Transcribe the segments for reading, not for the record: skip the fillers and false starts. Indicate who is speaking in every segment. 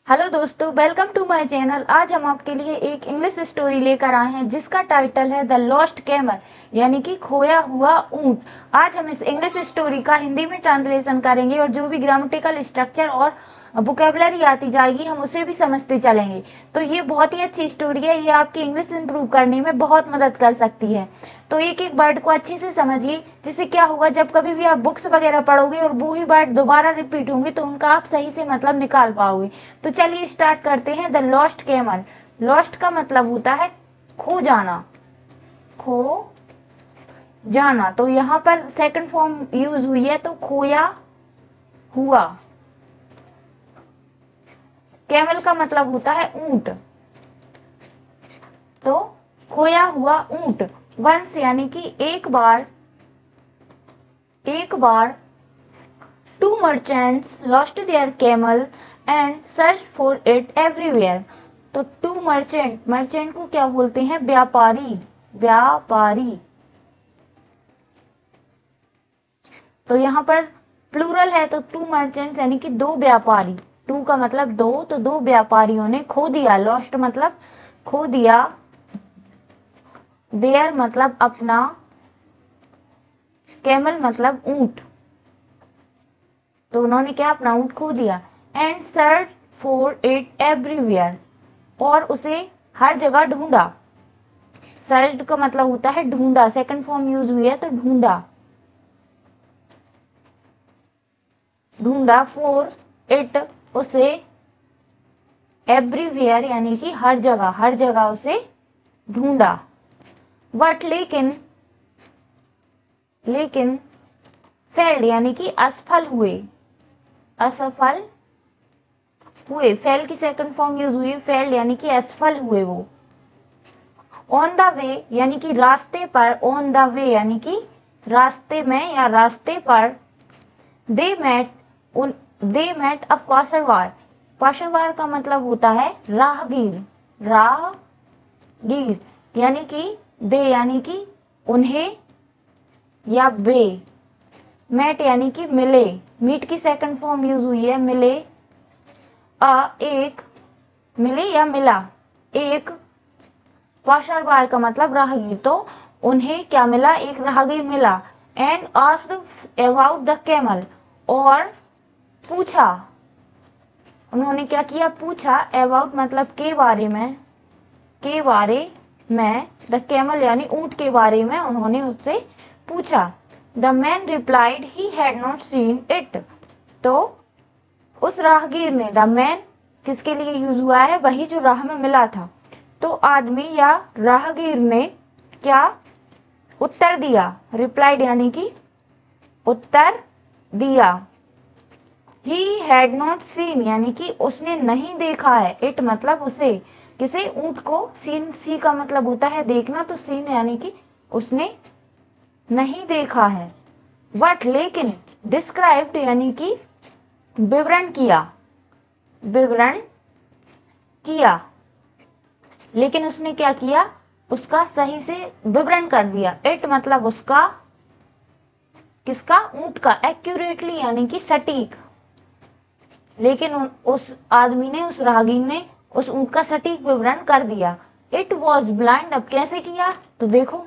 Speaker 1: Hello दोस्तों, welcome to my channel. आज हम आपके लिए एक इंग्लिश स्टोरी लेकर आए हैं जिसका टाइटल है द लॉस्ट कैमल, यानी कि खोया हुआ ऊंट। आज हम इस इंग्लिश स्टोरी का हिंदी में ट्रांसलेशन करेंगे और जो भी ग्रामेटिकल स्ट्रक्चर और वोकेबलरी आती जाएगी हम उसे भी समझते चलेंगे। तो ये बहुत ही अच्छी स्टोरी है, ये आपकी इंग्लिश इंप्रूव करने में बहुत मदद कर सकती है। तो एक एक वर्ड को अच्छे से समझिए, जिससे क्या होगा, जब कभी भी आप बुक्स वगैरह पढ़ोगे और वो ही वर्ड दोबारा रिपीट होंगे तो उनका आप सही से मतलब निकाल पाओगे। तो चलिए स्टार्ट करते हैं। The lost camel. लॉस्ट का मतलब होता है खो जाना, खो जाना। तो यहाँ पर सेकंड फॉर्म यूज हुई है, तो खोया हुआ। कैमल का मतलब होता है ऊंट, तो खोया हुआ ऊंट। वंस यानी कि एक बार, एक बार। Two merchants lost their camel and searched for it everywhere। तो टू मर्चेंट, मर्चेंट को क्या बोलते हैं? व्यापारी, व्यापारी। तो यहाँ पर प्लूरल है, तो टू मर्चेंट्स यानी कि दो व्यापारी। टू का मतलब दो, तो दो व्यापारियों ने खो दिया। लॉस्ट मतलब खो दिया, देयर मतलब अपना, कैमल मतलब ऊंट। तो उन्होंने क्या अपना ऊंट खो दिया। And search for it everywhere, और उसे हर जगह ढूंढा। सर्च का मतलब होता है ढूंढा, सेकंड फॉर्म यूज हुई है तो ढूंढा, ढूंढा। फॉर इट उसे, एवरीवेयर यानी कि हर जगह, हर जगह उसे ढूंढा। बट लेकिन, लेकिन फेल्ड यानी कि असफल हुए, असफल हुए। फेल की सेकंड फॉर्म यूज हुई, फेल्ड यानी कि असफल हुए वो। ऑन द वे यानी कि रास्ते पर, ऑन द वे यानी कि रास्ते में या रास्ते पर। दे मेट, उन, दे मेट अ पासरवार। पासरवार का मतलब होता है राहगीर, राहगीर। यानी कि दे यानी कि उन्हें या वे, मेट यानी कि मिले। मीट की सेकंड फॉर्म यूज हुई है मिले, एक, मिले या मिला, एक। पाशरवार का मतलब राहगीर, तो उन्हें क्या मिला? एक राहगीर मिला। And asked about the camel, और पूछा। उन्होंने क्या किया? पूछा। अबाउट मतलब के बारे में, के बारे में। द कैमल यानी ऊंट के बारे में उन्होंने उससे पूछा। The man replied he had not seen it. तो उस राहगीर ने, द मैन किसके लिए यूज हुआ है? वही जो राह में मिला था। तो आदमी या राहगीर ने क्या उत्तर दिया? रिप्लाइड यानी कि उत्तर दिया। ही हैड नॉट सीन यानी कि उसने नहीं देखा है। इट मतलब उसे, किसे? ऊंट को। सीन, सी का मतलब होता है देखना, तो सीन यानी कि उसने नहीं देखा है। बट लेकिन, डिस्क्राइब्ड यानी कि विवरण किया, विवरण किया। लेकिन उसने क्या किया? उसका सही से विवरण कर दिया। इट मतलब उसका, किसका? ऊंट का। एक्यूरेटली यानी कि सटीक। लेकिन उस आदमी ने, उस राहगीर ने उस ऊंट का सटीक विवरण कर दिया। इट वॉज ब्लाइंड, अब कैसे किया? तो देखो,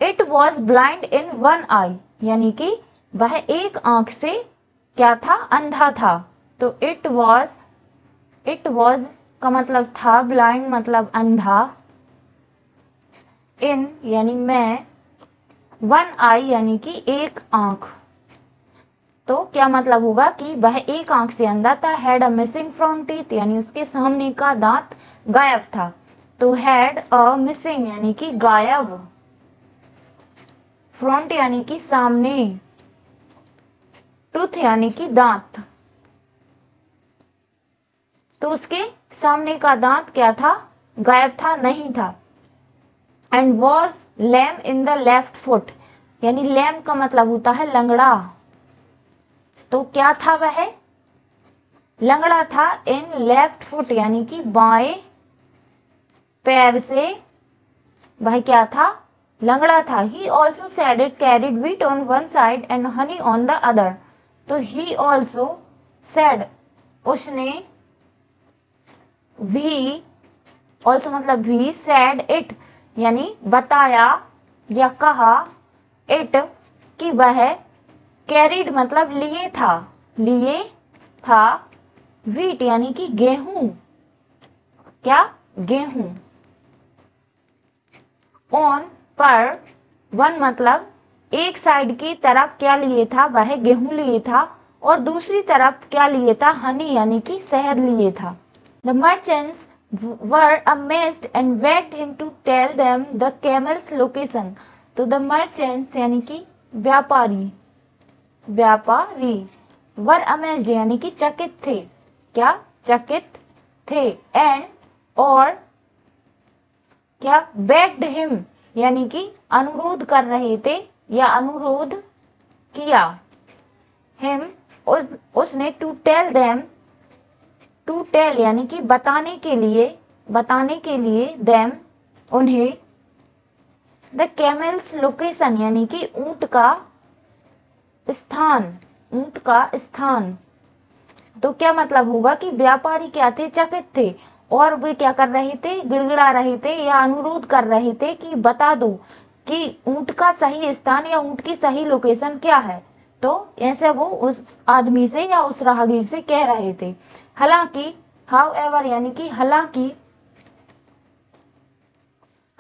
Speaker 1: it was blind in one eye, यानी कि वह एक आंख से क्या था? अंधा था। तो इट वॉज का मतलब था, ब्लाइंड मतलब अंधा, इन यानी में, वन आई यानी कि एक आंख। तो क्या मतलब होगा कि वह एक आंख से अंधा था। Had a missing front teeth यानी उसके सामने का दांत गायब था। तो हैड अ मिसिंग यानी कि गायब, फ्रंट यानी कि सामने, टूथ यानी कि दांत। तो उसके सामने का दांत क्या था? गायब था, नहीं था। And was lame in the left foot, यानी लैम का मतलब होता है लंगड़ा। तो क्या था वह? लंगड़ा था। इन लेफ्ट फुट यानी कि बाएं पैर से वह क्या था? लंगड़ा था। He also said it carried wheat on one side and honey on the other. तो ही ऑल्सो सेड, उसने वी ऑल्सो मतलब वी सैड इट यानी बताया या कहा, इट कि वह, कैरिड मतलब लिए था, वीट यानी कि गेहूं, क्या, गेहूं, ऑन पर, वन मतलब एक साइड की तरफ क्या लिए था, वह गेहूं लिए था, और दूसरी तरफ क्या लिए था, हनी यानी कि शहद लिए था। The merchants were amazed and begged him to tell them the camel's location. तो द मर्चेंट्स यानी कि व्यापारी वर अमेज्ड यानी कि चकित थे, क्या, चकित थे, एंड और क्या, बेग्ड हिम यानी कि अनुरोध कर रहे थे या अनुरोध किया, हिम उसने, टू टेल यानी कि बताने के लिए देम उन्हें, द कैमल्स लोकेशन यानी कि ऊंट का स्थान। तो क्या मतलब होगा कि व्यापारी क्या थे, चकित थे, और वे क्या कर रहे थे, गिड़गिड़ा रहे थे या अनुरोध कर रहे थे कि बता दो कि ऊंट का सही स्थान या ऊंट की सही लोकेशन क्या है। तो ऐसे वो उस आदमी से या उस राहगीर से कह रहे थे। हालांकि हाउएवर यानी कि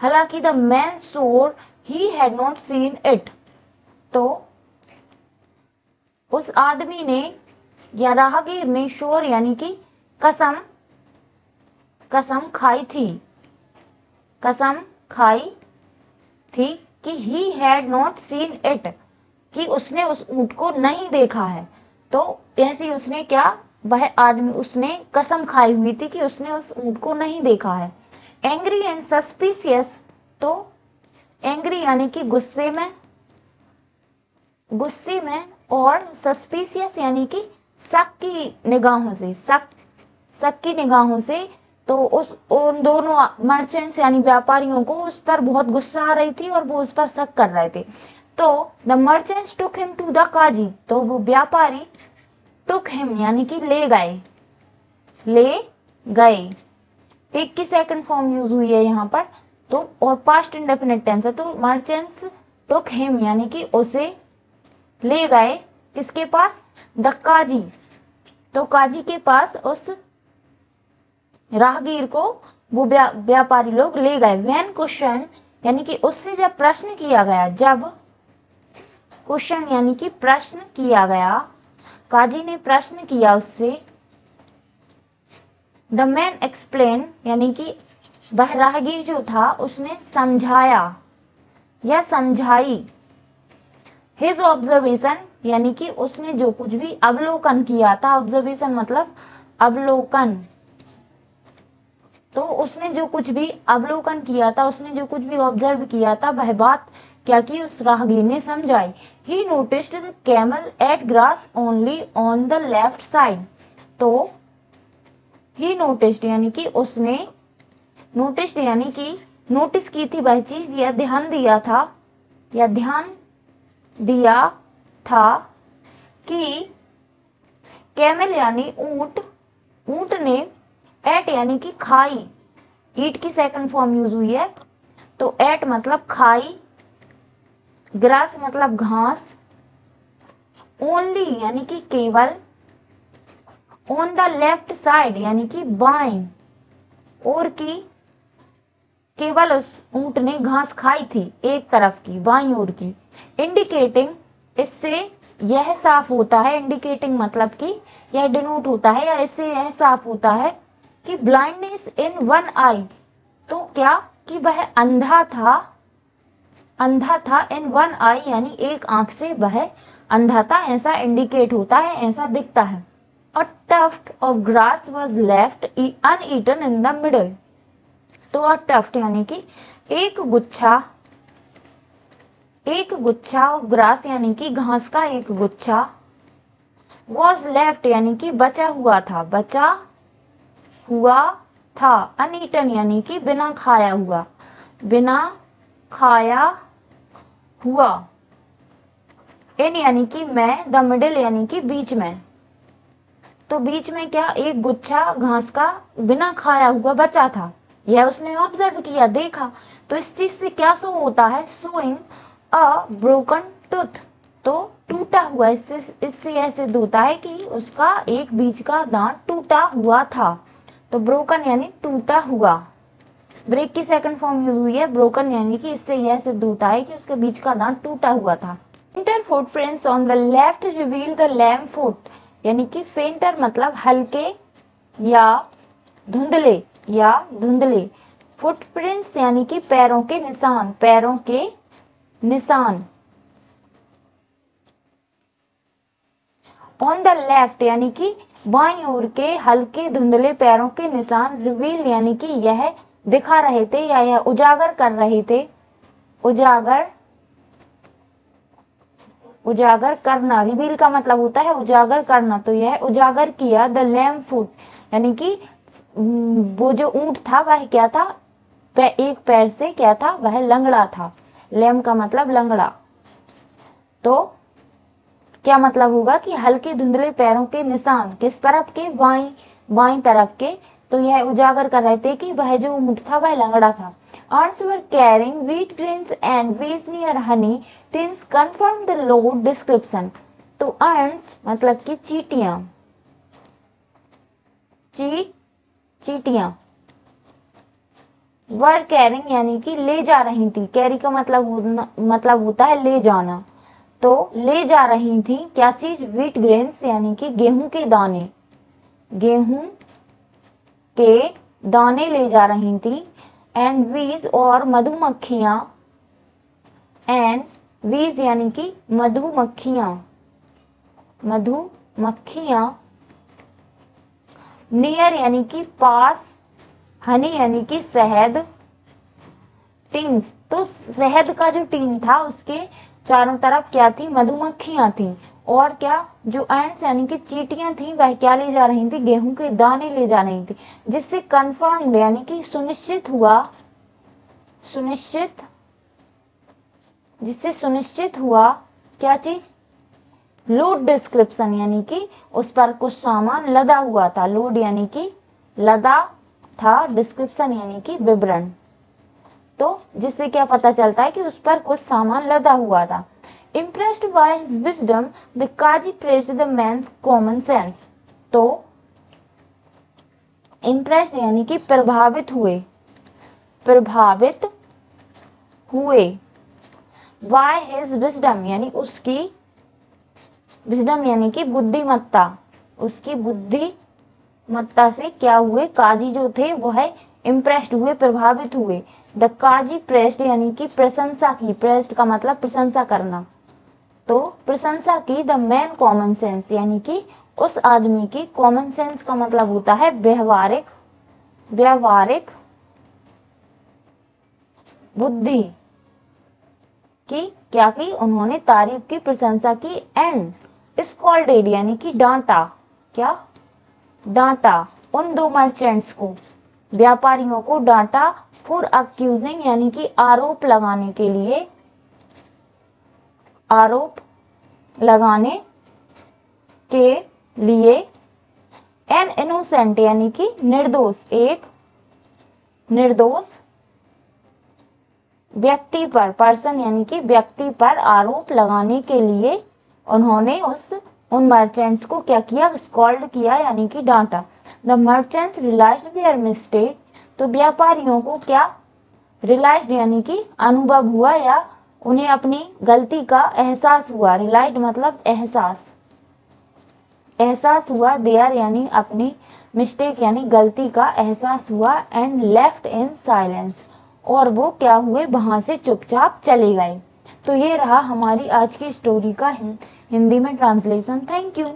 Speaker 1: हालांकि द मैन सोर he had not seen it. तो उस आदमी ने या राहगीर ने शोर यानी कि कसम खाई थी कि he had not seen it, कि उसने उस ऊंट को नहीं देखा है। तो ऐसे उसने क्या, वह आदमी उसने कसम खाई हुई थी कि उसने उस ऊंट को नहीं देखा है। एंग्री एंड सस्पिशियस, तो एंग्री यानी कि गुस्से में और सस्पिशियस यानी कि शक की निगाहों से, तो उन दोनों मर्चेंट्स यानी व्यापारियों को उस पर बहुत गुस्सा आ रही थी और वो उस पर शक कर रहे थे। तो the merchants took him to the qazi, तो वो व्यापारी टुक हिम यानी कि ले गए। टेक की सेकंड फॉर्म यूज हुई है यहाँ पर, तो और पास्ट इंडेफिनिट टेंस है। तो मर्चेंट्स टुक हिम यानी कि उसे ले गए, किसके पास, द काजी, तो काजी के पास उस राहगीर को वो व्यापारी लोग ले गए। व्हेन क्वेश्चन यानी कि उससे जब प्रश्न किया गया, जब क्वेश्चन यानी कि प्रश्न किया गया, काजी ने प्रश्न किया उससे, द मैन एक्सप्लेन यानी कि वह राहगीर जो था उसने समझाया या समझाई, हिज ऑब्जर्वेशन यानी कि उसने जो कुछ भी अवलोकन किया था, ऑब्जर्वेशन मतलब अवलोकन, तो उसने जो कुछ भी अवलोकन किया था, उसने जो कुछ भी ऑब्जर्व किया था, वह बात क्या की उस राहगीर ने समझाई। He noticed the camel ate grass only on the left side. तो ही नोटिस्ड यानी कि उसने, नोटिस्ड यानी कि नोटिस की थी वह चीज या ध्यान दिया था कि कैमल यानी ऊंट ने, एट यानी कि खाई, ईट की सेकंड फॉर्म यूज हुई है, तो एट मतलब खाई, ग्रास मतलब घास, ओनली यानी कि केवल, ऑन द लेफ्ट साइड यानी कि बाएं ओर की, केवल उस ऊंट ने घास खाई थी एक तरफ की, बाईं ओर की। इंडिकेटिंग, इससे यह साफ होता है, इंडिकेटिंग मतलब कि यह डिनोट होता है या इससे यह साफ होता है कि ब्लाइंडनेस इन वन आई, तो क्या कि वह अंधा था इन वन आई यानी एक आंख से वह अंधा था, ऐसा इंडिकेट होता है, ऐसा दिखता है। A tuft of grass was left uneaten in the middle. तो अ टफ्ट यानी कि एक गुच्छा ऑफ ग्रास यानी कि घास का एक गुच्छा, was left यानी कि बचा हुआ था, अनईटन यानी कि बिना खाया हुआ, इन यानी कि मैं, द मिडिल यानी कि बीच में। तो बीच में क्या एक गुच्छा घास का बिना खाया हुआ बचा था। यह उसने ऑब्जर्व किया, देखा। तो इस चीज से क्या शो होता है, शोइंग अ ब्रोकन टूथ, तो टूटा हुआ। इससे यह सिद्ध होता है कि उसका एक बीच का दांत टूटा हुआ था। तो ब्रोकन यानी टूटा हुआ। ब्रेक की सेकंड फॉर्म यूज हुई है ब्रोकन, यानी कि इससे यह सिद्ध होता है कि उसके बीच का दांत टूटा हुआ था। Fainter footprints on the left reveal the lame foot, यानी कि फेंटर मतलब हल्के या धुंधले। फुटप्रिंट्स यानी कि पैरों के निशान। ऑन द लेफ्ट यानी कि बाईं ओर के हल्के धुंधले पैरों के निशान। रिवील यानी कि यह दिखा रहे थे या यह उजागर कर रहे थे। उजागर करना, रिवील का मतलब होता है उजागर करना। तो यह उजागर किया द लैम फुट, यानी कि वो जो ऊंट था वह क्या था, एक पैर से क्या था, वह लंगड़ा था। लैम का मतलब लंगड़ा। तो क्या मतलब होगा कि हल्के धुंधले पैरों के निशान, किस तरफ के, बाईं तरफ के। तो यह उजागर कर रहे थे कि वह जो ऊंट था वह लंगड़ा था। Ants were carrying wheat grains and weeds near honey tins confirmed the load description. तो ants मतलब कि चीटियां वर कैरिंग यानी कि ले जा रही थी। कैरी का मतलब होता है ले जाना। तो ले जा रही थी क्या चीज, व्हीट ग्रेन्स यानी कि गेहूं के दाने ले जा रही थी। एंड वीज और मधुमक्खियां, एंड वीज यानी कि मधुमक्खियां नियर यानी कि पास, हनी यानी कि शहद, टीन्स तो शहद का जो टीन था उसके चारों तरफ क्या थी, मधुमक्खियां थी। और क्या, जो एंड्स यानी कि चींटियां थी वह क्या ले जा रही थी, गेहूं के दाने ले जा रही थी। जिससे कंफर्म्ड यानी कि सुनिश्चित हुआ क्या चीज, लोड डिस्क्रिप्शन यानी कि उस पर कुछ सामान लदा हुआ था। लोड यानी कि लदा था, डिस्क्रिप्शन यानी कि विवरण। तो जिससे क्या पता चलता है कि उस पर कुछ सामान लदा हुआ था। Impressed by his wisdom, the Kaji praised the man's common sense. तो impressed यानी कि प्रभावित हुए by his wisdom यानी उसकी wisdom यानी कि बुद्धिमत्ता, उसकी बुद्धिमत्ता से क्या हुए, काजी जो थे वह इम्प्रेस्ड हुए, प्रभावित हुए। द काजी प्रेस्ड यानी कि प्रशंसा की, प्रेस्ड का मतलब प्रशंसा करना। तो प्रशंसा की द मैन कॉमन सेंस यानी कि उस आदमी की, कॉमन सेंस का मतलब होता है व्यवहारिक बुद्धि की, क्या की, उन्होंने तारीफ की, प्रशंसा की। एंड स्कॉल्डेड यानी कि डांटा उन दो मर्चेंट्स को, व्यापारियों को डांटा। फॉर अक्यूजिंग यानी कि आरोप लगाने के लिए एन इनोसेंट यानी कि निर्दोष व्यक्ति पर, पर्सन यानी कि व्यक्ति पर आरोप लगाने के लिए उन्होंने उन मर्चेंट्स को क्या किया, स्कॉल्ड किया यानी कि डांटा। The merchants realised their mistake, तो व्यापारियों को क्या, रियलाइज्ड यानी कि अनुभव हुआ या उन्हें अपनी गलती का एहसास हुआ। रियलाइज्ड मतलब एहसास हुआ। देयर यानी अपनी, मिस्टेक यानी गलती का एहसास हुआ। एंड लेफ्ट इन साइलेंस, और वो क्या हुए, वहां से चुपचाप चले गए। तो ये रहा हमारी आज की स्टोरी का हिंदी में ट्रांसलेशन। Thank you.